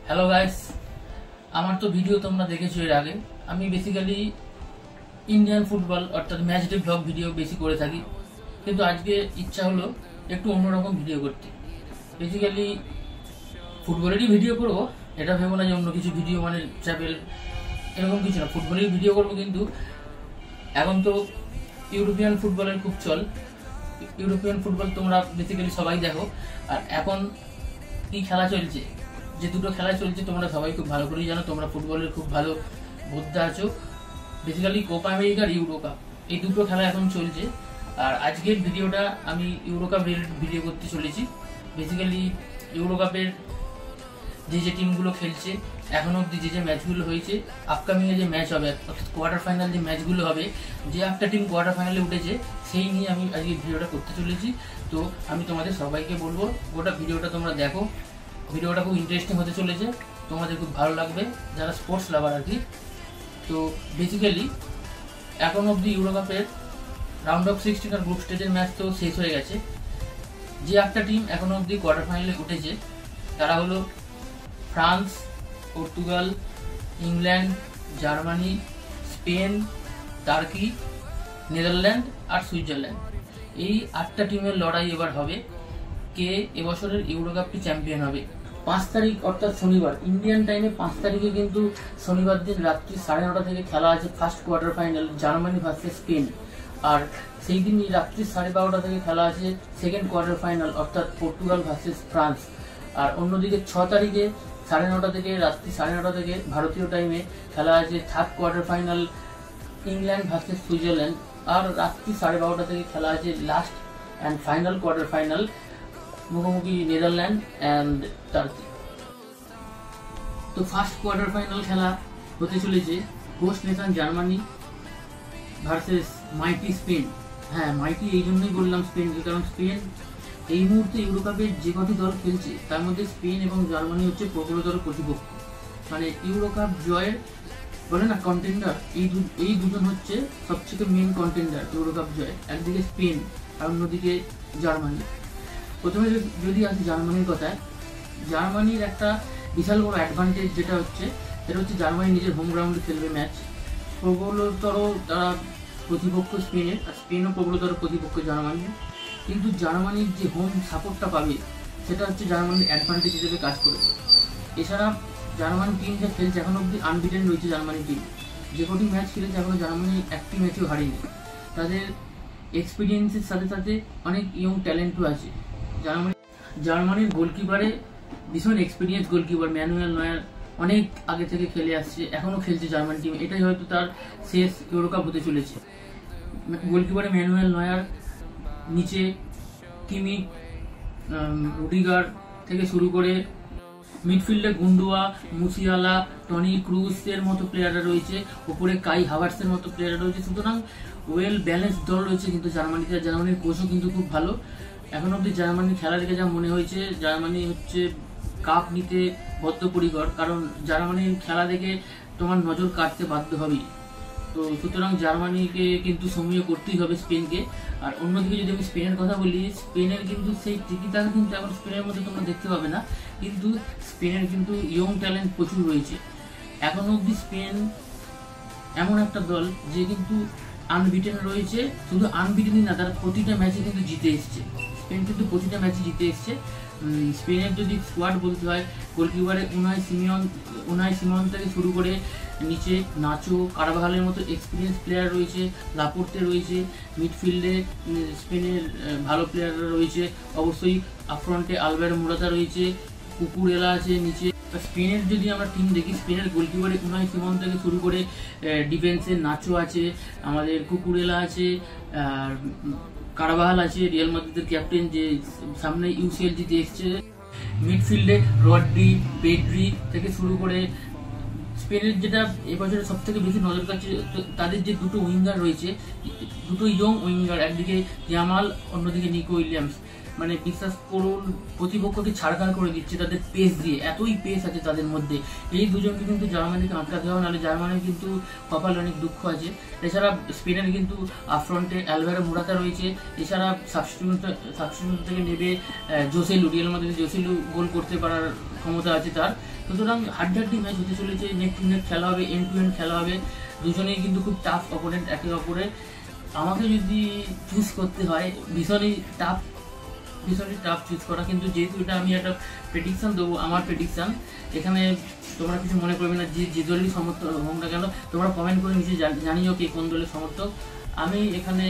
Hello guys, আমার তো video তোমরা দেখেছো এর আগে। আমি বেসিক্যালি ইন্ডিয়ান ফুটবল অর্থাৎ ম্যাচ ডে ব্লগ ভিডিও বেশি করে থাকি, কিন্তু আজকে ইচ্ছা হলো একটু অন্যরকম ভিডিও করতে। বেসিক্যালি ফুটবলেরই ভিডিও করবো, এটা ভেবো না যে অন্য কিছু ভিডিও মানে ট্রাভেল এরকম কিছু না, ফুটবলেরই ভিডিও করবো। কিন্তু এখন তো ইউরোপিয়ান ফুটবলের খুব চল। ইউরোপিয়ান ফুটবল তোমরা বেসিক্যালি সবাই দেখো। আর এখন কি খেলা চলছে, যে দুটো খেলা চলছে তোমরা সবাই খুব ভালো করেই জানো, তোমরা ফুটবলের খুব ভালো বোদ্ধা আছো। বেসিক্যালি কোপা আমেরিকা আর ইউরো কাপ, এই দুটো খেলা এখন চলছে। আর আজকের ভিডিওটা আমি ইউরো কাপ ভিডিও করতে চলেছি। বেসিক্যালি ইউরো কাপের যে টিমগুলো খেলছে এখনো অব্দি যে ম্যাচগুলো হয়েছে, আপকামিংয়ে যে ম্যাচ হবে অর্থাৎ কোয়ার্টার ফাইনাল যে ম্যাচগুলো হবে, যে একটা টিম কোয়ার্টার ফাইনালে উঠেছে সেই নিয়ে আমি আজকে ভিডিওটা করতে চলেছি। তো আমি তোমাদের সবাইকে বলবো গোটা ভিডিওটা তোমরা দেখো। ভিডিওটা খুব ইন্টারেস্টিং হতে চলেছে, তোমাদের খুব ভালো লাগবে যারা স্পোর্টস লাভার আর কি। তো বেসিক্যালি এখন অবধি ইউরো কাপের রাউন্ড অফ 16 আর গ্রুপ স্টেজের ম্যাচ তো শেষ হয়ে গেছে। যে একটা টিম এখন অবধি কোয়ার্টার ফাইনালে উঠেছে তারা হলো France, Portugal, England, Germany, Spain, Turkey, Netherland আর সুইজারল্যান্ড। এই 8টা টিমের লড়াই এবার হবে কে এবছরের ইউরো কাপটি চ্যাম্পিয়ন হবে। 5 তারিখ অর্থাৎ শনিবার ইন্ডিয়ান টাইমে 5 তারিখে কিন্তু শনিবার দিন রাত্রি 9:30 থেকে খেলা আছে first quarter final Germany versus Spain. আর সেই দিনই রাত্রি 12:30 থেকে খেলা আছে সেকেন্ড কোয়ার্টার ফাইনাল অর্থাৎ পর্তুগাল ভার্সেস ফ্রান্স। আর অন্যদিকে 6 তারিখে 9:30 থেকে রাত্রি 9:30 থেকে ভারতীয় টাইমে খেলা আছে third quarter final England versus Switzerland. আর রাত্রি 12:30 থেকে খেলা আছে last and final quarter final মুখোমুখি নেদারল্যান্ড অ্যান্ড টার্কি। তো ফার্স্ট কোয়ার্টার ফাইনাল খেলা হতে চলেছে host nation Germany versus mighty Spain. হ্যাঁ, মাইটি এই জন্যই বললাম স্পেনকে, কারণ স্পেন এই মুহূর্তে ইউরো কাপের যে কটি দল খেলছে তার মধ্যে স্পেন এবং জার্মানি হচ্ছে প্রবলতর প্রতিপক্ষ। মানে ইউরো কাপ জয়ের বলে না কন্টেন্ডার, এই দুজন হচ্ছে সবথেকে মেন কন্টেন্ডার ইউরো কাপ জয়ের। একদিকে স্পেন আর অন্যদিকে জার্মানি। প্রথমে যদি আসি জার্মানির কথায়, জার্মানির একটা বিশাল বড় অ্যাডভান্টেজ যেটা হচ্ছে সেটা হচ্ছে জার্মানি নিজের হোম গ্রাউন্ডে খেলবে ম্যাচ। প্রবলতর তারা প্রতিপক্ষ স্পেনের, আর স্পেনও প্রবলতর প্রতিপক্ষ জার্মানির। কিন্তু জার্মানির যে হোম সাপোর্টটা পাবে সেটা হচ্ছে জার্মানির অ্যাডভান্টেজ হিসেবে কাজ করবে। এছাড়া জার্মান টিম যা খেলছে এখন অব্দি আনবিটেন রয়েছে জার্মানি টিম। যে কটি ম্যাচ খেলেছে এখনো জার্মানি একটি ম্যাচেও হারেনি। তাদের এক্সপিরিয়েন্সের সাথে সাথে অনেক ইয়ং ট্যালেন্টও আছে। জার্মানির গোলকিপারে ভীষণ এক্সপিরিয়েন্স গোলকিপার ম্যানুয়েল নয়ার, অনেক আগে থেকে খেলে আসছে, এখনও খেলছে জার্মান টিম। এটাই হয়তো তার শেষ ইউরো কাপ হতে চলেছে। গোলকিপারে ম্যানুয়েল নয়ার, নিচে কিমিক, রুডিগার থেকে শুরু করে মিডফিল্ডে গুন্ডোয়া, মুসিয়ালা, টনি ক্রুজের মতো প্লেয়াররা রয়েছে, ওপরে কাই হাভার্টসের মতো প্লেয়াররা রয়েছে। সুতরাং ওয়েল ব্যালেন্স দল রয়েছে কিন্তু জার্মানিতে। জার্মানির কোচও কিন্তু খুব ভালো। এখন অবধি জার্মানির খেলা দেখে যা মনে হয়েছে জার্মানি হচ্ছে কাপ নিতে বদ্ধপরিকর, কারণ জার্মানির খেলা দেখে তোমার নজর কাটতে বাধ্য হবেই। তো সুতরাং জার্মানিকে কিন্তু সমীহ করতেই হবে স্পেনকে। আর অন্যদিকে যদি আমি স্পেনের কথা বলি, স্পেনের কিন্তু সেই টিকিটাকা কিন্তু এখন স্পেনের মধ্যে তোমরা দেখতে পাবে না, কিন্তু স্পেনের কিন্তু ইয়ং ট্যালেন্ট প্রচুর রয়েছে। এখন অবধি স্পেন এমন একটা দল যে কিন্তু আনবিটেন রয়েছে। শুধু আনবিটেনই না, তারা প্রতিটা ম্যাচে কিন্তু জিতে এসছে। স্পেন কিন্তু প্রতিটা ম্যাচে জিতে এসছে। স্পেনের যদি স্কোয়াড বলতে হয়, গোলকিপারে উনাই সিমন থেকে শুরু করে নিচে নাচো, কারভাহালের মতো এক্সপিরিয়েন্স প্লেয়ার রয়েছে, লাপোর্তে রয়েছে, মিডফিল্ডে স্পেনের ভালো প্লেয়াররা রয়েছে, অবশ্যই আপফ্রন্টে আলভারো মোরাতা রয়েছে, কুকুরেলা আছে নিচে। স্পেনের যদি আমরা টিম দেখি, স্পেনের গোলকিপারে উনাই সিমন থেকে শুরু করে ডিফেন্সে নাচো আছে, আমাদের কুকুরেলা আছে, আর কারভাহাল আছে, রিয়াল মাদ্রিদের ক্যাপ্টেন যে সামনে ইউসিএল জিতে এসছে। মিডফিল্ডে রড্রি, পেড্রি থেকে শুরু করে স্পেনের যেটা এবছরে সব থেকে বেশি নজর কাছে তাদের যে দুটো উইঙ্গার রয়েছে, দুটো ইয়ং উইঙ্গার, একদিকে জামাল অন্যদিকে নিকো উইলিয়ামস। মানে বিশ্বাস করুন প্রতিপক্ষকে ছাড়খাড় করে দিচ্ছে তাদের পেস দিয়ে, এতই পেস আছে তাদের মধ্যে। এই দুজনকে কিন্তু জার্মানিকে আটকাতে হবে, নাহলে জার্মানির কিন্তু কপালে অনেক দুঃখ আছে। এছাড়া স্পেনের কিন্তু আপফ্রন্টে আলভারো মোরাতা রয়েছে। এছাড়া সাবস্টিটিউট থেকে নেবে জোসেলু, রিয়াল মাদ্রিদের জোসেলু গোল করতে পারার ক্ষমতা আছে তার। সুতরাং হাড্ডাহাড্ডি ম্যাচ হতে চলেছে, নেক টু নেক খেলা হবে, এন্ড টু এন্ড খেলা হবে। দুজনেই কিন্তু খুব টাফ অপোনেন্ট একে অপরের। আমাকে যদি চুজ করতে হয় ভীষণই টাফ চুজ করা, কিন্তু যেহেতু এটা আমি একটা প্রেডিকশান দেবো, আমার প্রেডিকশান, এখানে তোমরা কিছু মনে করবে না, যে দলেরই সমর্থক হোক না কেন তোমরা কমেন্ট করে নিচে জানিও কে কোন দলের সমর্থক। আমি এখানে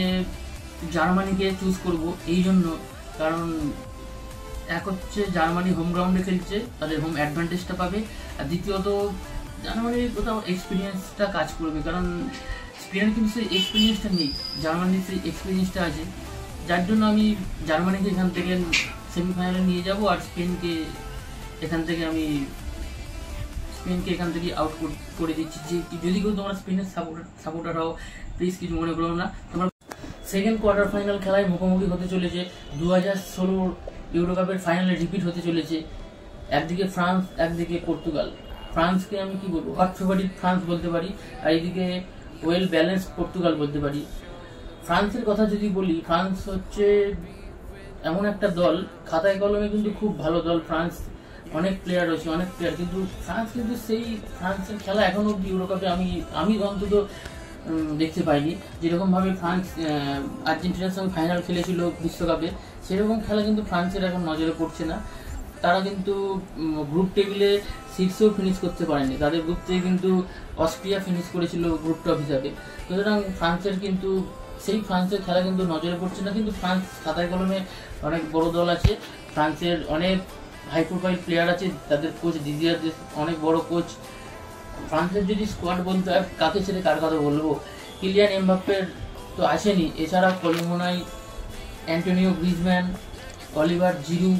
জার্মানিকে চুজ করব এই জন্য, কারণ এক হচ্ছে জার্মানি হোম গ্রাউন্ডে খেলছে, তাদের হোম অ্যাডভান্টেজটা পাবে, আর দ্বিতীয়ত জার্মানির কোথাও এক্সপিরিয়েন্সটা কাজ করবে, কারণ স্পেনের কিন্তু সেই এক্সপিরিয়েন্সটা নেই, জার্মানির সেই এক্সপিরিয়েন্সটা আছে, যার জন্য আমি জার্মানিকে এখান থেকে সেমিফাইনালে নিয়ে যাব, আর স্পেনকে এখান থেকে আউট করে দিচ্ছি। যে যদি কেউ তোমরা স্পেনের সাপোর্টার হও প্লিজ কিছু মনে করো না। তোমরা সেকেন্ড কোয়ার্টার ফাইনাল খেলায় মুখোমুখি হতে চলেছে 2016 ইউরো কাপের ফাইনালে রিপিট হতে চলেছে, একদিকে ফ্রান্স একদিকে পর্তুগাল। ফ্রান্সকে আমি কি বলবো, হট ফেভারিট ফ্রান্স বলতে পারি, আর এদিকে ওয়েল ব্যালেন্স পর্তুগাল বলতে পারি। ফ্রান্সের কথা যদি বলি, ফ্রান্স হচ্ছে এমন একটা দল, খাতায় কলমে কিন্তু খুব ভালো দল। ফ্রান্স অনেক প্লেয়ার রয়েছে, কিন্তু ফ্রান্স কিন্তু সেই ফ্রান্সের খেলা এখনো অব্দি ইউরো কাপে আমি অন্তত দেখতে পাইনি। যেরকমভাবে ফ্রান্স আর্জেন্টিনার সঙ্গে ফাইনাল খেলেছিল বিশ্বকাপে, সেরকম খেলা কিন্তু ফ্রান্সের এখন নজরে পড়ছে না। তারা কিন্তু গ্রুপ টেবিলে শীর্ষেও ফিনিশ করতে পারেনি, তাদের গ্রুপ থেকে কিন্তু অস্ট্রিয়া ফিনিশ করেছিল গ্রুপ টপ হিসাবে। সুতরাং সেই ফ্রান্সের খেলা কিন্তু নজরে পড়ছে না, কিন্তু ফ্রান্স খাতায় কলমে অনেক বড় দল আছে, ফ্রান্সের অনেক হাই প্রোফাইল প্লেয়ার আছে, তাদের কোচ দিদিয়ার অনেক বড় কোচ। ফ্রান্সের যদি স্কোয়াড বলতে হয় কাকে ছেড়ে কার কথা বলবো, কিলিয়ান এমবাপ্পের তো আসেনি, এছাড়া Kolo Muani, Antonio Griezmann, Olivier Giroud,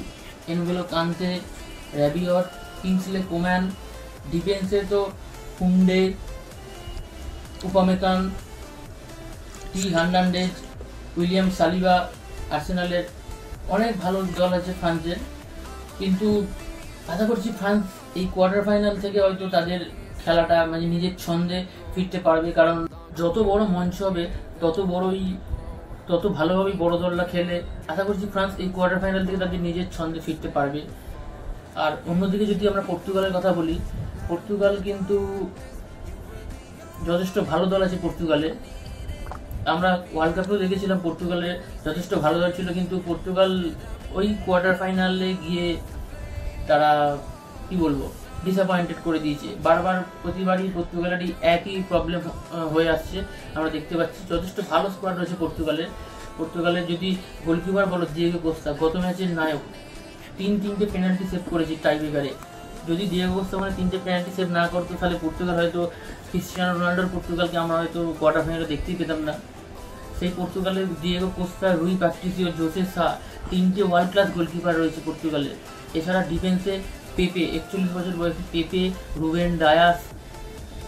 N'Golo Kante, Rabiot, Kingsley Coman, ডিফেন্সে তো Kounde, Upamecano, Theo Hernandez, William Saliba. আর্সেনালের অনেক ভালো দল আছে ফ্রান্সের, কিন্তু আশা করছি ফ্রান্স এই কোয়ার্টার ফাইনাল থেকে হয়তো তাদের খেলাটা মানে নিজের ছন্দে ফিরতে পারবে, কারণ যত বড় মঞ্চ হবে তত ভালোভাবেই বড় দলরা খেলে। আশা করছি ফ্রান্স এই কোয়ার্টার ফাইনাল থেকে তাদের নিজের ছন্দে ফিরতে পারবে। আর অন্যদিকে যদি আমরা পর্তুগালের কথা বলি, পর্তুগাল কিন্তু যথেষ্ট ভালো দল আছে পর্তুগালে। আমরা ওয়ার্ল্ড কাপেও দেখেছিলাম পর্তুগালের যথেষ্ট ভালো দল ছিল, কিন্তু পর্তুগাল ওই কোয়ার্টার ফাইনালে গিয়ে তারা কি বলবো ডিসঅ্যাপয়েন্টেড করে দিয়েছে। প্রতিবারই পর্তুগালেরই একই প্রবলেম হয়ে আসছে, আমরা দেখতে পাচ্ছি। যথেষ্ট ভালো স্কোয়াড রয়েছে পর্তুগালের যদি গোলকিপার বলো দিয়েগো কোস্তা, গত ম্যাচের নায়ক, তিনটে পেনাল্টি সেভ করেছে টাইব্রেকারে। যদি দিয়েগো কোস্তা মানে 3টে পেনাল্টি সেভ না করতো, তাহলে পর্তুগাল হয়তো ক্রিস্টিয়ানো রোনাল্ডোর পর্তুগালকে আমরা হয়তো কোয়ার্টার ফাইনালে দেখতেই পেতাম না। সেই পর্তুগালের দিয়েগো কোস্তা, রুই পাট্রিসিও, জোসে সা, 3টে ওয়ার্ল্ড ক্লাস গোলকিপার রয়েছে পর্তুগালের। এছাড়া ডিফেন্সে পেপে, 41 বছর বয়সী পেপে, রুবেন ডায়াস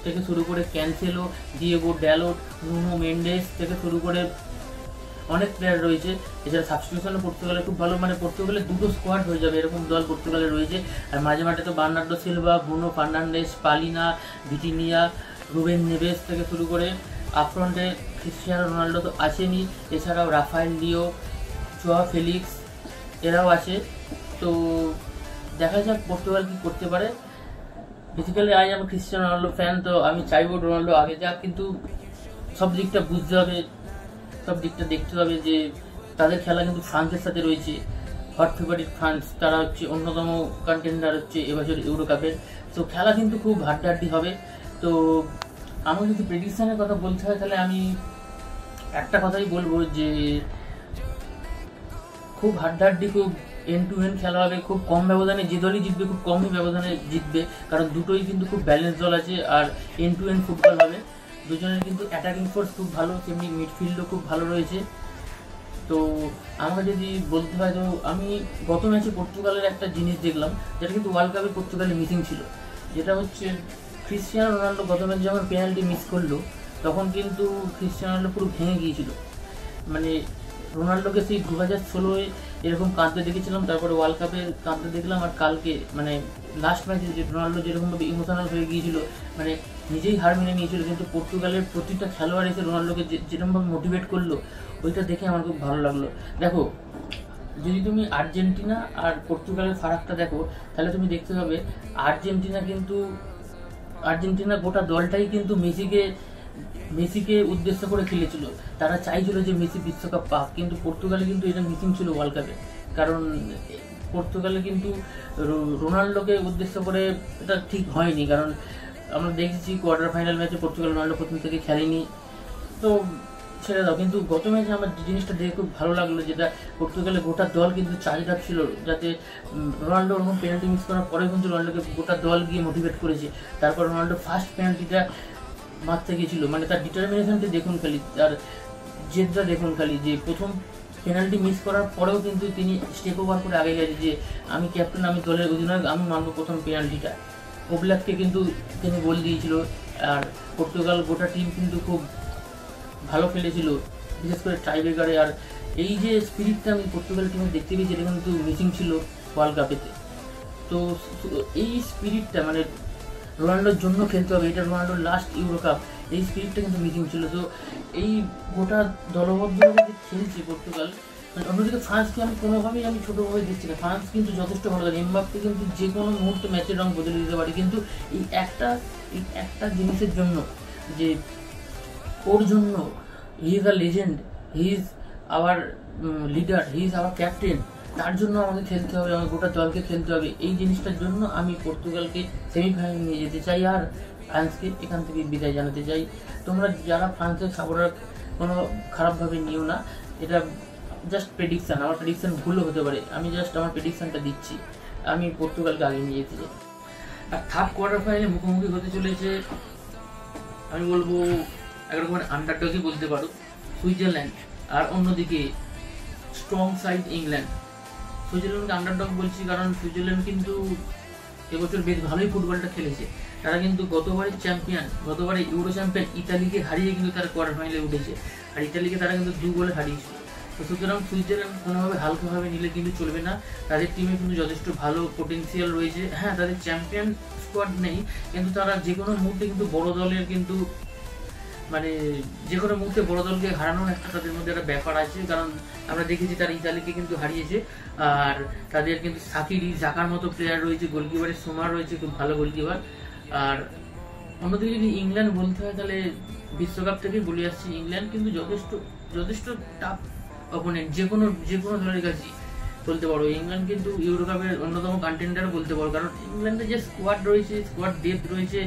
থেকে শুরু করে ক্যানসেলো, ডিয়েগো ড্যালোট, নুনো মেন্ডেস থেকে শুরু করে অনেক প্লেয়ার রয়েছে। এছাড়া সাবস্টিটিউশনও পর্তুগালের খুব ভালো, মানে পর্তুগালের 2টো স্কোয়াড হয়ে যাবে এরকম দল পর্তুগালের রয়েছে। আর মাঝে মাঠে তো Bernardo Silva, Bruno Fernandes, Palhinha, Vitinha, Ruben Neves থেকে শুরু করে আপফ্রন্টে ক্রিস্টিয়ানো রোনাল্ডো তো আছেনই, এছাড়াও রাফায়েল লিও, জোয়া ফেলিক্স এরাও আছে। তো দেখা যাক পর্তুগাল কি করতে পারে। বেসিক্যালি আজ আমি ক্রিস্টিয়ানো রোনাল্ডো ফ্যান, তো আমি চাইবো রোনাল্ডো আগে যাক, কিন্তু সব দিকটা বুঝতে হবে, সব দিকটা দেখতে হবে যে তাদের খেলা কিন্তু ফ্রান্সের সাথে রয়েছে। হট ফেভারিট ফ্রান্স, তারা হচ্ছে অন্যতম কন্টেন্ডার হচ্ছে এবছর ইউরো কাপের। তো খেলা কিন্তু খুব হাড্ডাহাড্ডি হবে। তো আমার যদি প্রেডিকশনের কথা বলতে হয়, তাহলে আমি একটা কথাই বলবো যে খুব হাড্ডাহাড্ডি, খুব এন্ড টু এন্ড খেলা হবে, খুব কম ব্যবধানে যে দলই জিতবে খুব কমই ব্যবধানে জিতবে, কারণ দুটোই কিন্তু খুব ব্যালেন্স দল আছে, আর এন্ড টু এন্ড ফুটবল হবে। দুজনের কিন্তু অ্যাটাকিং ফোর্স খুব ভালো, তেমনি মিডফিল্ডও খুব ভালো রয়েছে। তো আমাকে যদি বলতে হয়, তো আমি গত ম্যাচে পর্তুগালের একটা জিনিস দেখলাম, যেটা কিন্তু ওয়ার্ল্ড কাপে পর্তুগালে মিসিং ছিল, যেটা হচ্ছে ক্রিস্টিয়ানো রোনাল্ডো গত ম্যাচে যখন পেনাল্টি মিস করলো, তখন কিন্তু ক্রিস্টিয়ানো রোনাল্ডো পুরো ভেঙে গিয়েছিল। মানে রোনাল্ডোকে সেই 2016-এ এরকম কাঁদতে দেখেছিলাম, তারপরে ওয়ার্ল্ড কাপে কাঁদতে দেখলাম, আর কালকে মানে লাস্ট ম্যাচে যে রোনাল্ডো যেরকমভাবে ইমোশনাল হয়ে গিয়েছিল, মানে নিজেই হার মেনে নিয়েছিল, কিন্তু পর্তুগালের প্রতিটা খেলোয়াড় এসে রোনাল্ডোকে যেরকমভাবে মোটিভেট করলো, ওইটা দেখে আমার খুব ভালো লাগলো। দেখো যদি তুমি আর্জেন্টিনা আর পর্তুগালের ফারাকটা দেখো, তাহলে তুমি দেখতে পাবে আর্জেন্টিনা গোটা দলটাই কিন্তু মেসিকে উদ্দেশ্য করে খেলেছিল। তারা চাইছিল যে মেসি বিশ্বকাপ পাক, কিন্তু পর্তুগালে কিন্তু এটা মিসিং ছিল ওয়ার্ল্ড কাপে। কারণ পর্তুগালে কিন্তু রোনাল্ডোকে উদ্দেশ্য করে এটা ঠিক হয়নি, কারণ আমরা দেখেছি কোয়ার্টার ফাইনাল ম্যাচে পর্তুগাল রোনাল্ডো প্রথম থেকে খেলেনি, তো ছেড়ে দাও। কিন্তু গত ম্যাচে আমার জিনিসটা দেখে খুব ভালো লাগলো, যেটা পর্তুগালের গোটা দল কিন্তু চার্জ রাখছিল, যাতে রোনাল্ডো ওরকম পেনাল্টি মিস করার পরে কিন্তু রোনাল্ডোকে গোটা দল গিয়ে মোটিভেট করেছে। তারপর রোনাল্ডো ফার্স্ট পেনাল্টিটা মারতে গিয়েছিল, মানে তার ডিটারমিনেশনটা দেখুন খালি, তার জেদটা দেখুন খালি, যে প্রথম পেনাল্টি মিস করার পরেও কিন্তু তিনি স্টেপ ওভার করে আগে গেছে যে আমি ক্যাপ্টেন, আমি দলের অধিনায়ক, আমি মানবো প্রথম পেনাল্টিটা। ওব্লাককে কিন্তু তিনি গোল দিয়েছিল। আর পর্তুগাল গোটা টিম কিন্তু খুব ভালো খেলেছিল, বিশেষ করে টাইব্রেকারে। আর এই যে স্পিরিটটা আমি পর্তুগাল টিমে দেখতে পেয়েছি, এটা কিন্তু মিসিং ছিল ওয়ার্ল্ড কাপেতে। তো এই স্পিরিটটা মানে রোনাল্ডোর জন্য খেলতে হবে, এটা রোনাল্ডোর লাস্ট ইউরো কাপ, এই স্পিরিটটা কিন্তু মিসিং ছিল। তো এই গোটা দলবদ্ধভাবে যে খেলছে পর্তুগাল, মানে অন্যদিকে ফ্রান্সকে আমি কোনোভাবেই ছোটোভাবে দেখছি না। ফ্রান্স কিন্তু যথেষ্ট ভালো লাগে, এমবাপ্পে কিন্তু যে কোনো মুহূর্তে ম্যাচের রং বদলে দিতে পারে, কিন্তু এই একটা জিনিসের জন্য, যে ওর জন্য he is a legend, he is our leader, he is our captain, তার জন্য আমাকে খেলতে হবে, আমার গোটা দলকে খেলতে হবে। এই জিনিসটার জন্য আমি পর্তুগালকে সেমিফাইনালে নিয়ে যেতে চাই, আর ফ্রান্সকে এখান থেকে বিদায় জানাতে চাই। তোমরা যারা ফ্রান্সের সাপোর্টার কোনো খারাপভাবে নিও না, এটা জাস্ট প্রেডিকশান, আমার প্রেডিকশান ভুলও হতে পারে, আমি জাস্ট আমার প্রেডিকশানটা দিচ্ছি, আমি পর্তুগালকে আগে নিয়ে যেতে চাই। আর থার্ড কোয়ার্টার ফাইনালে মুখোমুখি হতে চলেছে, আমি বলবো একরকমের আন্ডারডগই বলতে পারো, সুইজারল্যান্ড, আর অন্যদিকে স্ট্রং সাইড ইংল্যান্ড। সুইজারল্যান্ডকে আন্ডারডগ বলছি কারণ সুইজারল্যান্ড কিন্তু এবছর বেশ ভালোই ফুটবলটা খেলেছে। তারা কিন্তু গতবারের ইউরো চ্যাম্পিয়ন ইতালিকে হারিয়ে কিন্তু তারা কোয়ার্টার ফাইনালে উঠেছে, আর ইতালিকে তারা কিন্তু 2 গোলে হারিয়েছিল। তো সুতরাং সুইজারল্যান্ড কোনোভাবে হালকাভাবে নিলে কিন্তু চলবে না, তাদের টিমে কিন্তু যথেষ্ট ভালো পোটেন্সিয়াল রয়েছে। হ্যাঁ, তাদের চ্যাম্পিয়ন স্কোয়াড নেই, কিন্তু তারা যে কোনো মুহূর্তে কিন্তু বড় দলের কিন্তু মানে যে কোনো মুহূর্তে বড় দলকে হারানোর একটা তাদের মধ্যে একটা ব্যাপার আছে। কারণ আমরা দেখেছি তারা ইতালিকে কিন্তু হারিয়েছে, আর তাদের কিন্তু সাকিরি জাকার মতো প্লেয়ার রয়েছে, গোলকিপারের সোমার রয়েছে, খুব ভালো গোলকিপার। আর অন্যদিকে যদি ইংল্যান্ড বলতে হয়, তাহলে বিশ্বকাপ থেকে বলে আসছি, ইংল্যান্ড কিন্তু যথেষ্ট টাফ অপোনেন্ট, যে কোনো দলের কাছে বলতে পারো। ইংল্যান্ড কিন্তু ইউরো কাপের অন্যতম কন্টেন্ডার বলতে পারো, কারণ ইংল্যান্ডের যে স্কোয়াড রয়েছে, স্কোয়াড ডেপথ রয়েছে,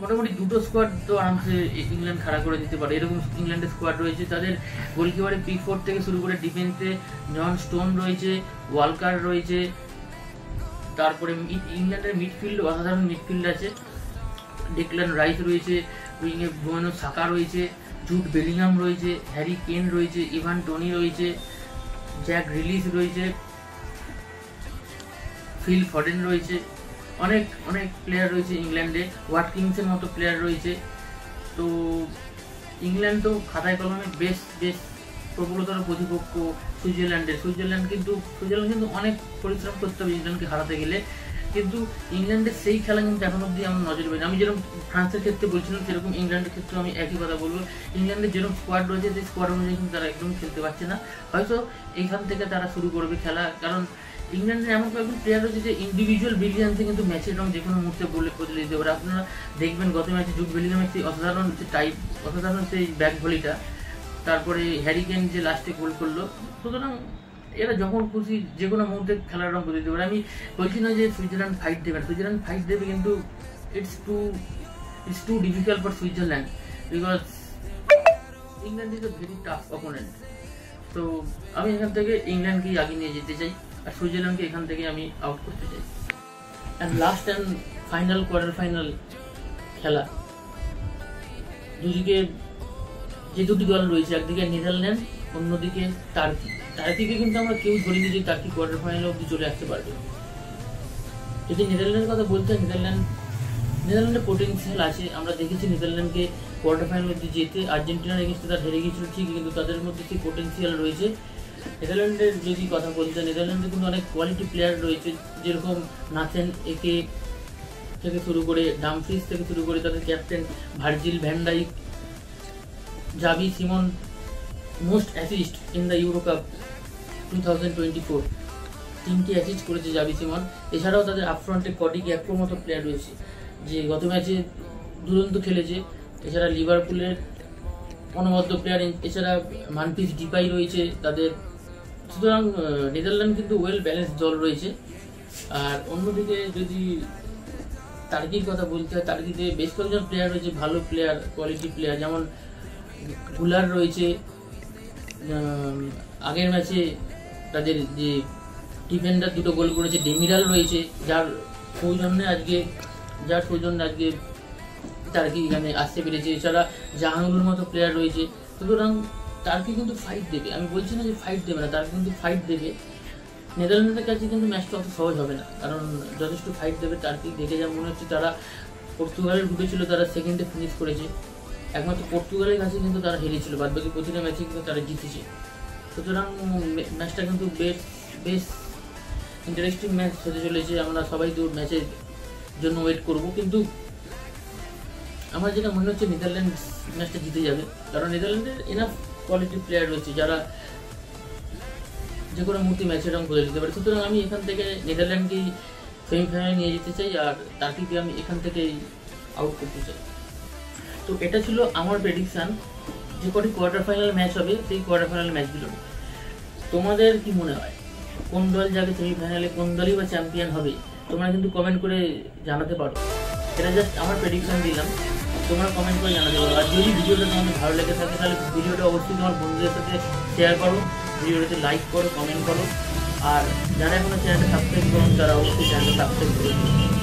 মোটামুটি 2টো স্কোয়াড তো আরামসে ইংল্যান্ড খাড়া করে দিতে পারে, এরকম ইংল্যান্ডের স্কোয়াড রয়েছে। তাদের গোলকিপারে পিকফোর্ড থেকে শুরু করে ডিফেন্সে জন স্টোন রয়েছে, ওয়ালকার রয়েছে, তারপরে ইংল্যান্ডের মিডফিল্ড অসাধারণ মিডফিল্ড আছে, ডেকল্যান রাইস রয়েছে, উইংয়ে বুয়েনো সাকা রয়েছে, জুড বেলিংহাম রয়েছে, হ্যারি কেন রয়েছে, ইভান টোনি রয়েছে, জ্যাক রিলিস রয়েছে, ফিল ফডেন রয়েছে, অনেক প্লেয়ার রয়েছে ইংল্যান্ডে, ওয়াটকিংসের মতো প্লেয়ার রয়েছে। তো ইংল্যান্ড তো খাতায় কলমে বেশ প্রবলতর প্রতিপক্ষ সুইজারল্যান্ড কিন্তু অনেক পরিশ্রম করতে হবে ইংল্যান্ডকে হারাতে গেলে, কিন্তু ইংল্যান্ডের সেই খেলা কিন্তু এখন অব্দি আমার নজর পাইনি। আমি যেরকম ফ্রান্সের ক্ষেত্রে বলছিলাম, সেরকম ইংল্যান্ডের ক্ষেত্রে আমি একই কথা বলবো। ইংল্যান্ডের যেরকম স্কোয়াড রয়েছে, সেই স্কোয়াড অনুযায়ী কিন্তু তারা একদম খেলতে পারছে না। হয়তো এইখান থেকে তারা শুরু করবে খেলা, কারণ ইংল্যান্ডের এমন কয়েকজন প্লেয়ার রয়েছে যে ইন্ডিভিজুয়াল ব্রিলিয়ান্সে কিন্তু ম্যাচের রং যে কোনো মুহূর্তে বদলে দিতে পারে। আপনারা দেখবেন গত ম্যাচে জুড বেলিংহামের সেই অসাধারণ সেই ব্যাক ভলিটা, তারপরে হ্যারি কেন যে লাস্টে গোল করলো। সুতরাং এরা যখন খুশি যে কোনো মুহূর্তে খেলার রং বদলে দিতে পারে। আমি বলছি না যে সুইজারল্যান্ড ফাইট দেবে, কিন্তু it's too difficult for Switzerland, because England is a very tough opponent. তো আমি এখান থেকে ইংল্যান্ডকেই আগে নিয়ে যেতে চাই, আর সুইজারল্যান্ডকে এখান থেকে আমি আউট করতে চাই। And last and final quarter final খেলা, দুদিকে যে দুটি দল রয়েছে, একদিকে নেদারল্যান্ড, অন্যদিকে টার্কিকে কিন্তু আমরা কেউ ধরিনি যে টার্কি কোয়ার্টার ফাইনালে অব্দি চলে আসতে পারবে। যদি নেদারল্যান্ডের কথা বলতে হয়, নেদারল্যান্ডের পোটেন্সিয়াল আছে। আমরা দেখেছি নেদারল্যান্ডকে কোয়ার্টার ফাইনাল অব্দি যেতে, আর্জেন্টিনার এগেন্স্টে তারা হেরে গিয়েছিল ঠিকই, কিন্তু তাদের মধ্যে সেই পোটেন্সিয়াল রয়েছে। নেদারল্যান্ডের যদি কথা বলতে হয়, নেদারল্যান্ডে কিন্তু অনেক কোয়ালিটি প্লেয়ার রয়েছে, যেরকম নাথেন একে থেকে শুরু করে ডামফ্রিজ থেকে শুরু করে তাদের captain Virgil van Dijk, Xavi Simons, most assist in the Euro cup 2024 3টি অ্যাসিস্ট করেছে জাভি সিমন। এছাড়াও তাদের আপফ্রন্টে কডি গ্যাকপোর মতো প্লেয়ার রয়েছে যে গত ম্যাচে দুরন্ত খেলেছে। এছাড়া লিভারপুলের অনবদ্য প্লেয়ার, এছাড়া মানফিস ডিপাই রয়েছে তাদের। সুতরাং নেদারল্যান্ড কিন্তু ওয়েল ব্যালেন্স দল রয়েছে। আর অন্যদিকে যদি টার্কির কথা বলতে হয়, টার্কিতে বেশ কয়েকজন প্লেয়ার রয়েছে, ভালো প্লেয়ার, কোয়ালিটি প্লেয়ার, যেমন গুলার রয়েছে। আগের ম্যাচে তাদের যে ডিফেন্ডার দুটো গোল করেছে, ডেমিরাল রয়েছে, যার সৌজন্যে আজকে টার্কি এখানে আসতে পেরেছে। এছাড়া জাহাঙ্গুর মতো প্লেয়ার রয়েছে। সুতরাং টার্কি কিন্তু ফাইট দেবে, আমি বলছি না যে ফাইট দেবে না, টার্কি কিন্তু ফাইট দেবে। নেদারল্যান্ডের কাছে কিন্তু ম্যাচটা অত সহজ হবে না, কারণ যথেষ্ট ফাইট দেবে টার্কি। দেখে যা মনে হচ্ছে তারা পর্তুগালের গ্রুপে ছিল, তারা সেকেন্ডে ফিনিশ করেছে। একমাত্র পর্তুগালের কাছে কিন্তু তারা হেরেছিল, বাদবাকি প্রতিটা ম্যাচে কিন্তু তারা জিতেছে। সুতরাং ম্যাচটা কিন্তু বেশ ইন্টারেস্টিং ম্যাচ হতে চলেছে। আমরা সবাই তো ম্যাচের জন্য ওয়েট করব, কিন্তু আমার যেটা মনে হচ্ছে নেদারল্যান্ড ম্যাচটা জিতে যাবে, কারণ নেদারল্যান্ডের এনাফ কোয়ালিটি প্লেয়ার রয়েছে যারা যে কোনো মুহূর্তে ম্যাচের রং বদলে দিতে পারে। সুতরাং আমি এখান থেকে নেদারল্যান্ডকেই সেমিফাইনালে নিয়ে যেতে চাই, আর টার্কিকে আমি এখান থেকেই আউট করতে চাই। তো এটা ছিল আমার প্রেডিকশান যে কটি কোয়ার্টার ফাইনাল ম্যাচ হবে, সেই কোয়ার্টার ফাইনাল ম্যাচগুলো। তোমাদের কি মনে হয় কোন দল যাবে সেমিফাইনালে, কোন দলই বা চ্যাম্পিয়ন হবে? তোমরা কিন্তু কমেন্ট করে জানাতে পারো। এটা জাস্ট আমার প্রেডিকশান দিলাম, তোমরা কমেন্ট করে জানাতে পারো। আর যদি ভিডিওটা তোমাদের ভালো লেগে থাকে তাহলে ভিডিওটা অবশ্যই তোমার বন্ধুদের সাথে শেয়ার করো, ভিডিওটাতে লাইক করো, কমেন্ট করো। আর যারা এখনো চ্যানেলটা সাবস্ক্রাইব করুন তারা অবশ্যই চ্যানেলটা সাবস্ক্রাইব করে দিন।